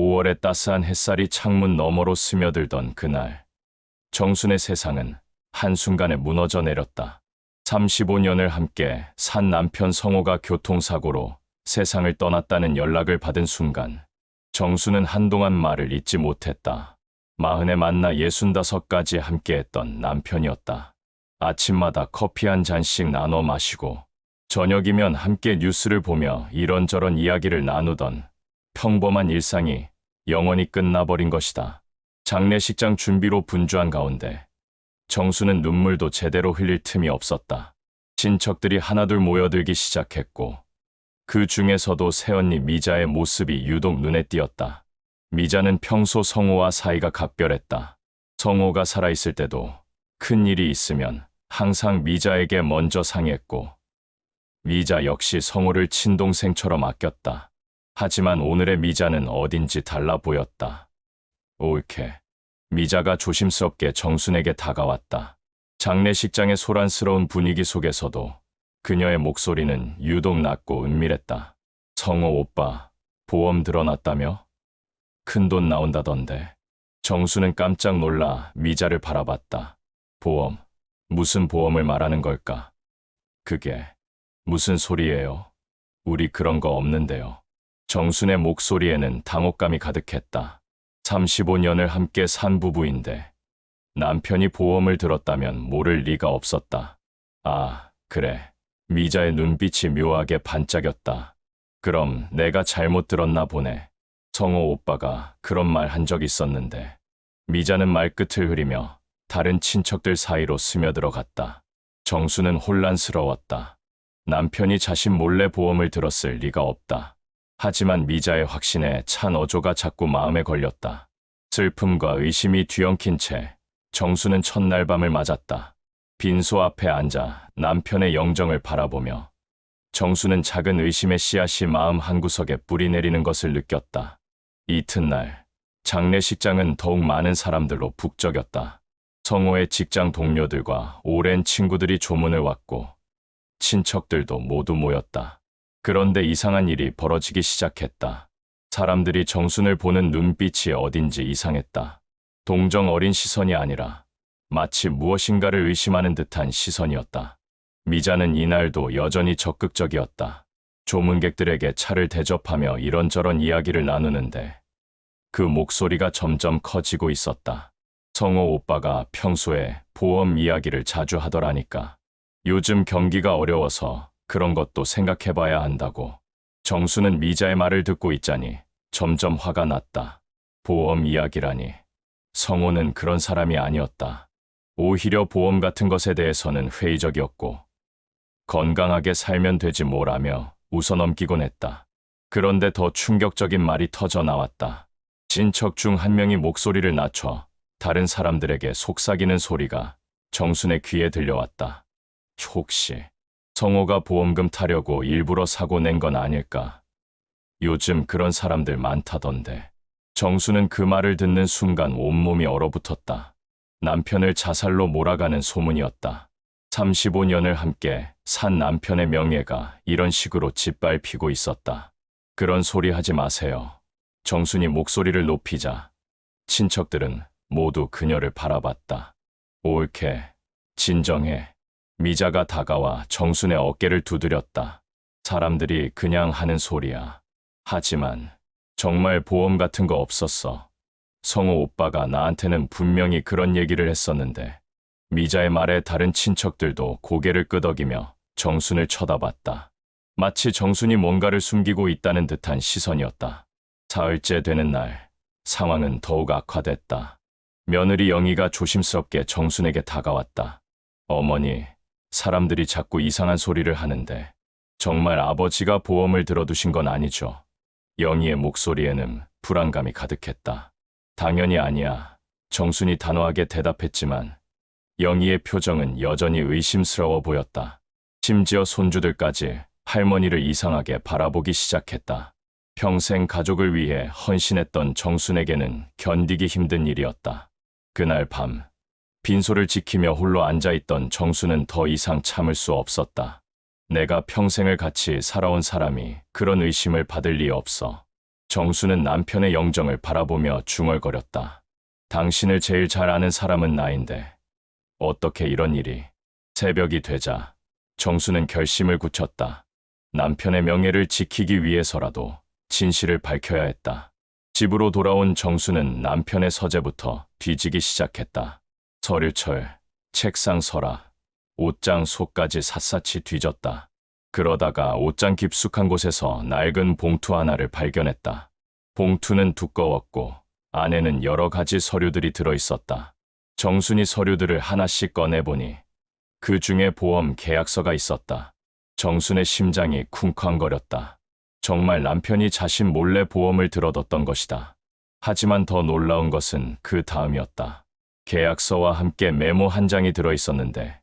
5월의 따스한 햇살이 창문 너머로 스며들던 그날, 정순의 세상은 한순간에 무너져 내렸다. 35년을 함께 산 남편 성호가 교통사고로 세상을 떠났다는 연락을 받은 순간, 정수는 한동안 말을 잇지 못했다. 마흔에 만나 65까지 함께했던 남편이었다. 아침마다 커피 한 잔씩 나눠 마시고 저녁이면 함께 뉴스를 보며 이런저런 이야기를 나누던 평범한 일상이 영원히 끝나버린 것이다. 장례식장 준비로 분주한 가운데 정수는 눈물도 제대로 흘릴 틈이 없었다. 친척들이 하나둘 모여들기 시작했고 그 중에서도 새언니 미자의 모습이 유독 눈에 띄었다. 미자는 평소 성호와 사이가 각별했다. 성호가 살아있을 때도 큰 일이 있으면 항상 미자에게 먼저 상의했고 미자 역시 성호를 친동생처럼 아꼈다. 하지만 오늘의 미자는 어딘지 달라 보였다. 옳게. 미자가 조심스럽게 정순에게 다가왔다. 장례식장의 소란스러운 분위기 속에서도 그녀의 목소리는 유독 낮고 은밀했다. 성호 오빠, 보험 들어놨다며? 큰돈 나온다던데. 정수는 깜짝 놀라 미자를 바라봤다. 보험? 무슨 보험을 말하는 걸까? 그게 무슨 소리예요? 우리 그런 거 없는데요. 정순의 목소리에는 당혹감이 가득했다. 35년을 함께 산 부부인데 남편이 보험을 들었다면 모를 리가 없었다. 아, 그래. 미자의 눈빛이 묘하게 반짝였다. 그럼 내가 잘못 들었나 보네. 성호 오빠가 그런 말 한 적 있었는데. 미자는 말끝을 흐리며 다른 친척들 사이로 스며들어갔다. 정수는 혼란스러웠다. 남편이 자신 몰래 보험을 들었을 리가 없다. 하지만 미자의 확신에 찬 어조가 자꾸 마음에 걸렸다. 슬픔과 의심이 뒤엉킨 채 정수는 첫날 밤을 맞았다. 빈소 앞에 앉아 남편의 영정을 바라보며 정수는 작은 의심의 씨앗이 마음 한구석에 뿌리 내리는 것을 느꼈다. 이튿날 장례식장은 더욱 많은 사람들로 북적였다. 성호의 직장 동료들과 오랜 친구들이 조문을 왔고 친척들도 모두 모였다. 그런데 이상한 일이 벌어지기 시작했다. 사람들이 정순을 보는 눈빛이 어딘지 이상했다. 동정 어린 시선이 아니라 마치 무엇인가를 의심하는 듯한 시선이었다. 미자는 이날도 여전히 적극적이었다. 조문객들에게 차를 대접하며 이런저런 이야기를 나누는데 그 목소리가 점점 커지고 있었다. 성호 오빠가 평소에 보험 이야기를 자주 하더라니까. 요즘 경기가 어려워서 그런 것도 생각해봐야 한다고. 정수는 미자의 말을 듣고 있자니 점점 화가 났다. 보험 이야기라니. 성호는 그런 사람이 아니었다. 오히려 보험 같은 것에 대해서는 회의적이었고 건강하게 살면 되지 뭐라며 웃어넘기곤 했다. 그런데 더 충격적인 말이 터져 나왔다. 친척 중 한 명이 목소리를 낮춰 다른 사람들에게 속삭이는 소리가 정순의 귀에 들려왔다. 혹시 성호가 보험금 타려고 일부러 사고 낸 건 아닐까? 요즘 그런 사람들 많다던데. 정수는 그 말을 듣는 순간 온몸이 얼어붙었다. 남편을 자살로 몰아가는 소문이었다. 35년을 함께 산 남편의 명예가 이런 식으로 짓밟히고 있었다. 그런 소리 하지 마세요. 정순이 목소리를 높이자 친척들은 모두 그녀를 바라봤다. 옳게, 진정해. 미자가 다가와 정순의 어깨를 두드렸다. 사람들이 그냥 하는 소리야. 하지만 정말 보험 같은 거 없었어. 성호 오빠가 나한테는 분명히 그런 얘기를 했었는데. 미자의 말에 다른 친척들도 고개를 끄덕이며 정순을 쳐다봤다. 마치 정순이 뭔가를 숨기고 있다는 듯한 시선이었다. 사흘째 되는 날, 상황은 더욱 악화됐다. 며느리 영희가 조심스럽게 정순에게 다가왔다. 어머니, 사람들이 자꾸 이상한 소리를 하는데 정말 아버지가 보험을 들어두신 건 아니죠? 영희의 목소리에는 불안감이 가득했다. 당연히 아니야. 정순이 단호하게 대답했지만 영희의 표정은 여전히 의심스러워 보였다. 심지어 손주들까지 할머니를 이상하게 바라보기 시작했다. 평생 가족을 위해 헌신했던 정순에게는 견디기 힘든 일이었다. 그날 밤, 빈소를 지키며 홀로 앉아있던 정수는 더 이상 참을 수 없었다. 내가 평생을 같이 살아온 사람이 그런 의심을 받을 리 없어. 정수는 남편의 영정을 바라보며 중얼거렸다. 당신을 제일 잘 아는 사람은 나인데 어떻게 이런 일이. 새벽이 되자 정수는 결심을 굳혔다. 남편의 명예를 지키기 위해서라도 진실을 밝혀야 했다. 집으로 돌아온 정수는 남편의 서재부터 뒤지기 시작했다. 서류철, 책상 서랍, 옷장 속까지 샅샅이 뒤졌다. 그러다가 옷장 깊숙한 곳에서 낡은 봉투 하나를 발견했다. 봉투는 두꺼웠고 안에는 여러 가지 서류들이 들어있었다. 정순이 서류들을 하나씩 꺼내보니 그 중에 보험 계약서가 있었다. 정순의 심장이 쿵쾅거렸다. 정말 남편이 자신 몰래 보험을 들어뒀던 것이다. 하지만 더 놀라운 것은 그 다음이었다. 계약서와 함께 메모 한 장이 들어있었는데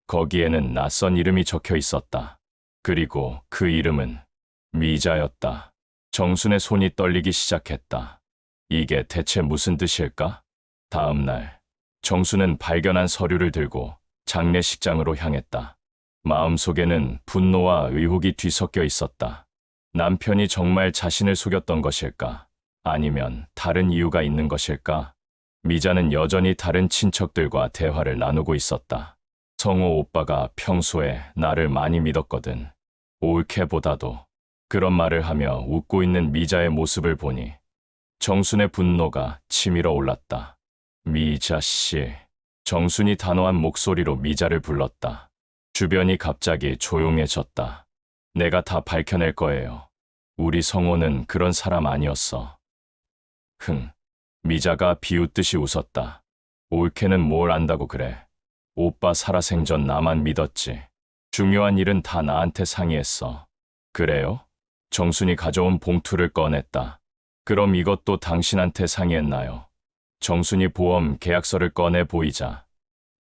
거기에는 낯선 이름이 적혀 있었다. 그리고 그 이름은 미자였다. 정순의 손이 떨리기 시작했다. 이게 대체 무슨 뜻일까? 다음 날 정순은 발견한 서류를 들고 장례식장으로 향했다. 마음속에는 분노와 의혹이 뒤섞여 있었다. 남편이 정말 자신을 속였던 것일까? 아니면 다른 이유가 있는 것일까? 미자는 여전히 다른 친척들과 대화를 나누고 있었다. 성호 오빠가 평소에 나를 많이 믿었거든. 올케보다도. 그런 말을 하며 웃고 있는 미자의 모습을 보니 정순의 분노가 치밀어 올랐다. 미자 씨. 정순이 단호한 목소리로 미자를 불렀다. 주변이 갑자기 조용해졌다. 내가 다 밝혀낼 거예요. 우리 성호는 그런 사람 아니었어. 미자가 비웃듯이 웃었다. 올케는 뭘 안다고 그래. 오빠 살아생전 나만 믿었지. 중요한 일은 다 나한테 상의했어. 그래요? 정순이 가져온 봉투를 꺼냈다. 그럼 이것도 당신한테 상의했나요? 정순이 보험 계약서를 꺼내 보이자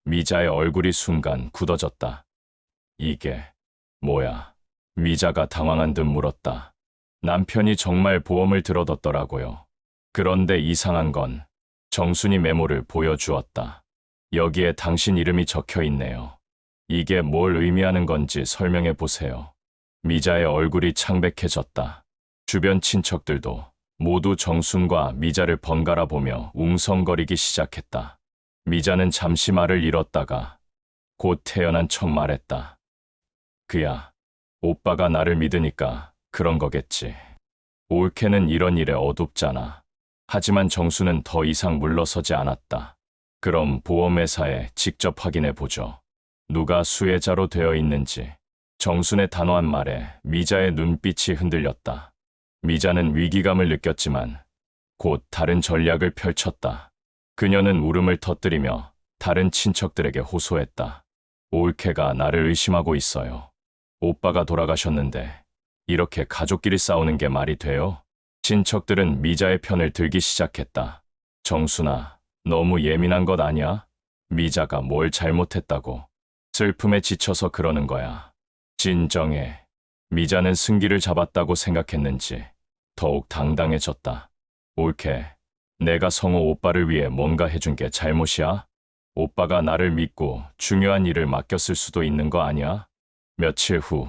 미자의 얼굴이 순간 굳어졌다. 이게 뭐야? 미자가 당황한 듯 물었다. 남편이 정말 보험을 들어뒀더라고요. 그런데 이상한 건 정순이 메모를 보여주었다. 여기에 당신 이름이 적혀 있네요. 이게 뭘 의미하는 건지 설명해 보세요. 미자의 얼굴이 창백해졌다. 주변 친척들도 모두 정순과 미자를 번갈아 보며 웅성거리기 시작했다. 미자는 잠시 말을 잃었다가 곧 태연한 척 말했다. 그야, 오빠가 나를 믿으니까 그런 거겠지. 올케는 이런 일에 어둡잖아. 하지만 정수는 더 이상 물러서지 않았다. 그럼 보험회사에 직접 확인해 보죠. 누가 수혜자로 되어 있는지. 정순의 단호한 말에 미자의 눈빛이 흔들렸다. 미자는 위기감을 느꼈지만 곧 다른 전략을 펼쳤다. 그녀는 울음을 터뜨리며 다른 친척들에게 호소했다. 올케가 나를 의심하고 있어요. 오빠가 돌아가셨는데 이렇게 가족끼리 싸우는 게 말이 돼요? 친척들은 미자의 편을 들기 시작했다. 정순아, 너무 예민한 것 아니야? 미자가 뭘 잘못했다고. 슬픔에 지쳐서 그러는 거야. 진정해. 미자는 승기를 잡았다고 생각했는지 더욱 당당해졌다. 올케, 내가 성호 오빠를 위해 뭔가 해준 게 잘못이야? 오빠가 나를 믿고 중요한 일을 맡겼을 수도 있는 거 아니야? 며칠 후,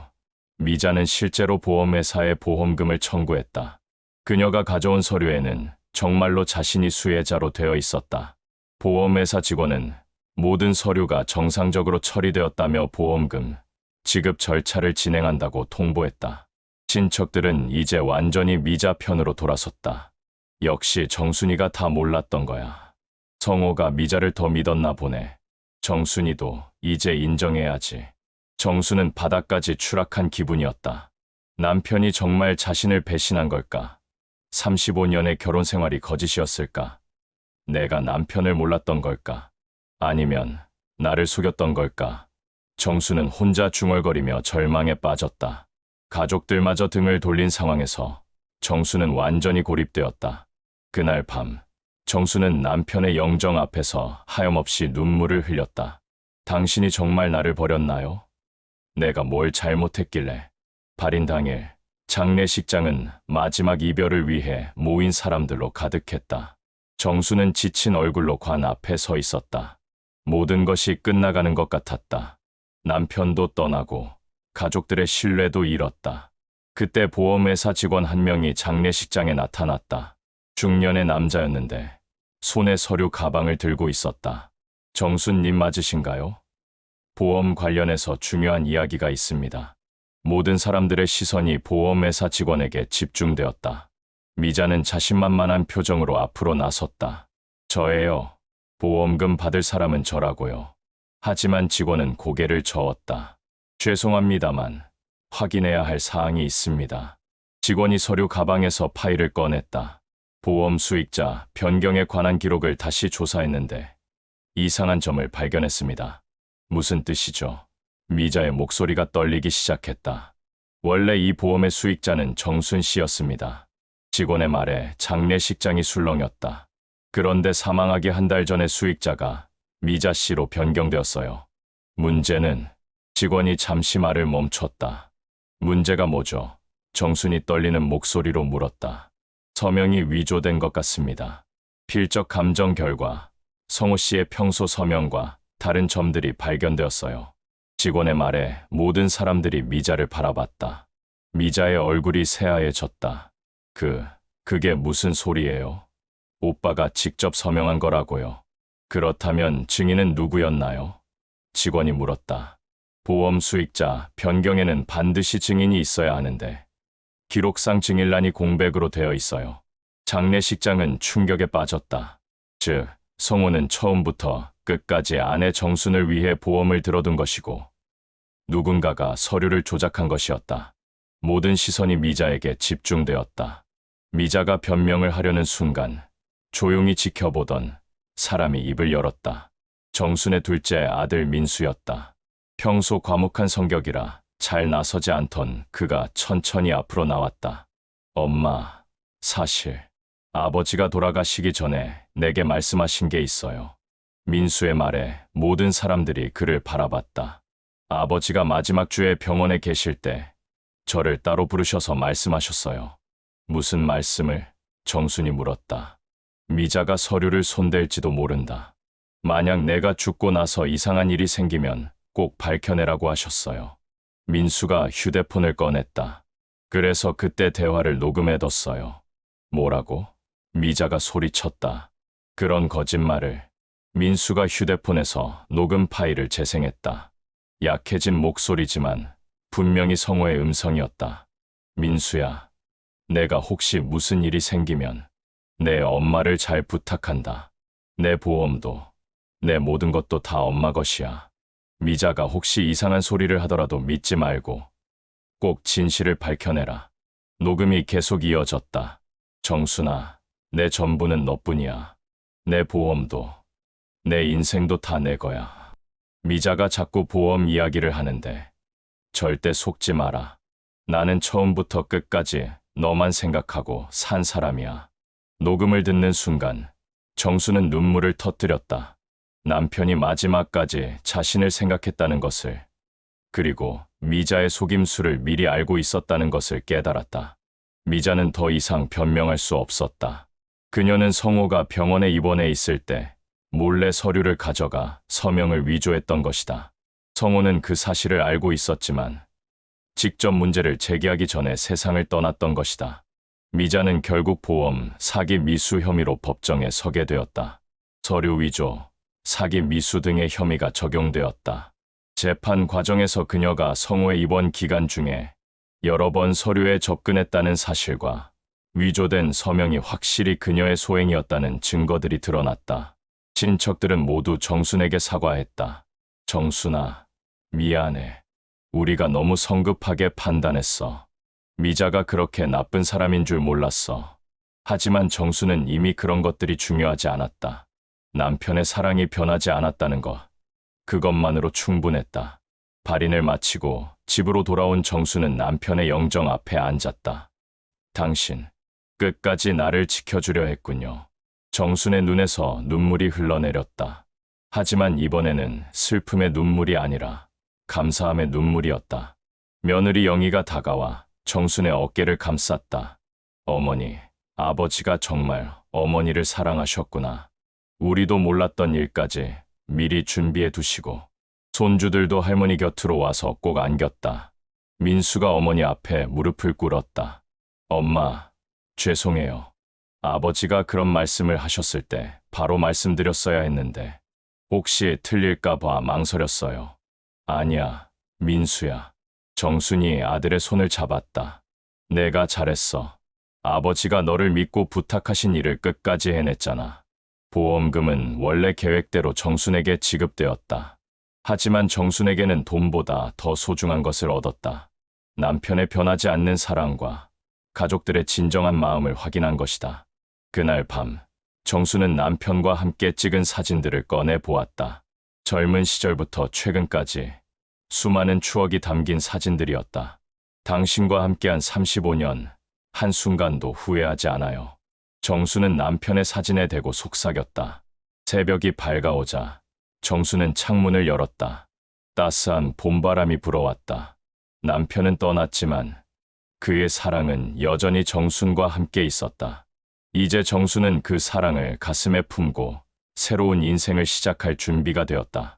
미자는 실제로 보험회사에 보험금을 청구했다. 그녀가 가져온 서류에는 정말로 자신이 수혜자로 되어 있었다. 보험회사 직원은 모든 서류가 정상적으로 처리되었다며 보험금 지급 절차를 진행한다고 통보했다. 친척들은 이제 완전히 미자 편으로 돌아섰다. 역시 정순이가 다 몰랐던 거야. 성호가 미자를 더 믿었나 보네. 정순이도 이제 인정해야지. 정수는 바닥까지 추락한 기분이었다. 남편이 정말 자신을 배신한 걸까? 35년의 결혼 생활이 거짓이었을까? 내가 남편을 몰랐던 걸까? 아니면 나를 속였던 걸까? 정수는 혼자 중얼거리며 절망에 빠졌다. 가족들마저 등을 돌린 상황에서 정수는 완전히 고립되었다. 그날 밤, 정수는 남편의 영정 앞에서 하염없이 눈물을 흘렸다. 당신이 정말 나를 버렸나요? 내가 뭘 잘못했길래. 발인 당일, 장례식장은 마지막 이별을 위해 모인 사람들로 가득했다. 정수는 지친 얼굴로 관 앞에 서 있었다. 모든 것이 끝나가는 것 같았다. 남편도 떠나고 가족들의 신뢰도 잃었다. 그때 보험회사 직원 한 명이 장례식장에 나타났다. 중년의 남자였는데 손에 서류 가방을 들고 있었다. 정수님 맞으신가요? 보험 관련해서 중요한 이야기가 있습니다. 모든 사람들의 시선이 보험회사 직원에게 집중되었다. 미자는 자신만만한 표정으로 앞으로 나섰다. 저예요. 보험금 받을 사람은 저라고요. 하지만 직원은 고개를 저었다. 죄송합니다만 확인해야 할 사항이 있습니다. 직원이 서류 가방에서 파일을 꺼냈다. 보험 수익자 변경에 관한 기록을 다시 조사했는데 이상한 점을 발견했습니다. 무슨 뜻이죠? 미자의 목소리가 떨리기 시작했다. 원래 이 보험의 수익자는 정순 씨였습니다. 직원의 말에 장례식장이 술렁였다. 그런데 사망하기 한 달 전에 수익자가 미자 씨로 변경되었어요. 문제는 직원이 잠시 말을 멈췄다. 문제가 뭐죠? 정순이 떨리는 목소리로 물었다. 서명이 위조된 것 같습니다. 필적 감정 결과 성호 씨의 평소 서명과 다른 점들이 발견되었어요. 직원의 말에 모든 사람들이 미자를 바라봤다. 미자의 얼굴이 새하얘졌다. 그게 무슨 소리예요? 오빠가 직접 서명한 거라고요. 그렇다면 증인은 누구였나요? 직원이 물었다. 보험 수익자 변경에는 반드시 증인이 있어야 하는데 기록상 증인란이 공백으로 되어 있어요. 장례식장은 충격에 빠졌다. 즉, 성호는 처음부터 끝까지 아내 정순을 위해 보험을 들어둔 것이고 누군가가 서류를 조작한 것이었다. 모든 시선이 미자에게 집중되었다. 미자가 변명을 하려는 순간 조용히 지켜보던 사람이 입을 열었다. 정순의 둘째 아들 민수였다. 평소 과묵한 성격이라 잘 나서지 않던 그가 천천히 앞으로 나왔다. 엄마, 사실 아버지가 돌아가시기 전에 내게 말씀하신 게 있어요. 민수의 말에 모든 사람들이 그를 바라봤다. 아버지가 마지막 주에 병원에 계실 때 저를 따로 부르셔서 말씀하셨어요. 무슨 말씀을? 정순이 물었다. 미자가 서류를 손댈지도 모른다. 만약 내가 죽고 나서 이상한 일이 생기면 꼭 밝혀내라고 하셨어요. 민수가 휴대폰을 꺼냈다. 그래서 그때 대화를 녹음해뒀어요. 뭐라고? 미자가 소리쳤다. 그런 거짓말을. 민수가 휴대폰에서 녹음 파일을 재생했다. 약해진 목소리지만 분명히 성호의 음성이었다. 민수야, 내가 혹시 무슨 일이 생기면 내 엄마를 잘 부탁한다. 내 보험도, 내 모든 것도 다 엄마 것이야. 미자가 혹시 이상한 소리를 하더라도 믿지 말고 꼭 진실을 밝혀내라. 녹음이 계속 이어졌다. 정순아, 내 전부는 너뿐이야. 내 보험도, 내 인생도 다 내 거야. 미자가 자꾸 보험 이야기를 하는데 절대 속지 마라. 나는 처음부터 끝까지 너만 생각하고 산 사람이야. 녹음을 듣는 순간 정수는 눈물을 터뜨렸다. 남편이 마지막까지 자신을 생각했다는 것을, 그리고 미자의 속임수를 미리 알고 있었다는 것을 깨달았다. 미자는 더 이상 변명할 수 없었다. 그녀는 성호가 병원에 입원해 있을 때 몰래 서류를 가져가 서명을 위조했던 것이다. 성호는 그 사실을 알고 있었지만 직접 문제를 제기하기 전에 세상을 떠났던 것이다. 미자는 결국 보험, 사기 미수 혐의로 법정에 서게 되었다. 서류 위조, 사기 미수 등의 혐의가 적용되었다. 재판 과정에서 그녀가 성호의 입원 기간 중에 여러 번 서류에 접근했다는 사실과 위조된 서명이 확실히 그녀의 소행이었다는 증거들이 드러났다. 친척들은 모두 정순에게 사과했다. 정순아, 미안해. 우리가 너무 성급하게 판단했어. 미자가 그렇게 나쁜 사람인 줄 몰랐어. 하지만 정순은 이미 그런 것들이 중요하지 않았다. 남편의 사랑이 변하지 않았다는 것, 그것만으로 충분했다. 발인을 마치고 집으로 돌아온 정수는 남편의 영정 앞에 앉았다. 당신, 끝까지 나를 지켜주려 했군요. 정순의 눈에서 눈물이 흘러내렸다. 하지만 이번에는 슬픔의 눈물이 아니라 감사함의 눈물이었다. 며느리 영희가 다가와 정순의 어깨를 감쌌다. 어머니, 아버지가 정말 어머니를 사랑하셨구나. 우리도 몰랐던 일까지 미리 준비해 두시고 손주들도 할머니 곁으로 와서 꼭 안겼다. 민수가 어머니 앞에 무릎을 꿇었다. 엄마, 죄송해요. 아버지가 그런 말씀을 하셨을 때 바로 말씀드렸어야 했는데 혹시 틀릴까봐 망설였어요. 아니야, 민수야. 정순이 아들의 손을 잡았다. 내가 잘했어. 아버지가 너를 믿고 부탁하신 일을 끝까지 해냈잖아. 보험금은 원래 계획대로 정순에게 지급되었다. 하지만 정순에게는 돈보다 더 소중한 것을 얻었다. 남편의 변하지 않는 사랑과 가족들의 진정한 마음을 확인한 것이다. 그날 밤, 정수는 남편과 함께 찍은 사진들을 꺼내 보았다. 젊은 시절부터 최근까지 수많은 추억이 담긴 사진들이었다. 당신과 함께한 35년, 한순간도 후회하지 않아요. 정수는 남편의 사진에 대고 속삭였다. 새벽이 밝아오자 정수는 창문을 열었다. 따스한 봄바람이 불어왔다. 남편은 떠났지만 그의 사랑은 여전히 정순과 함께 있었다. 이제 정수는 그 사랑을 가슴에 품고 새로운 인생을 시작할 준비가 되었다.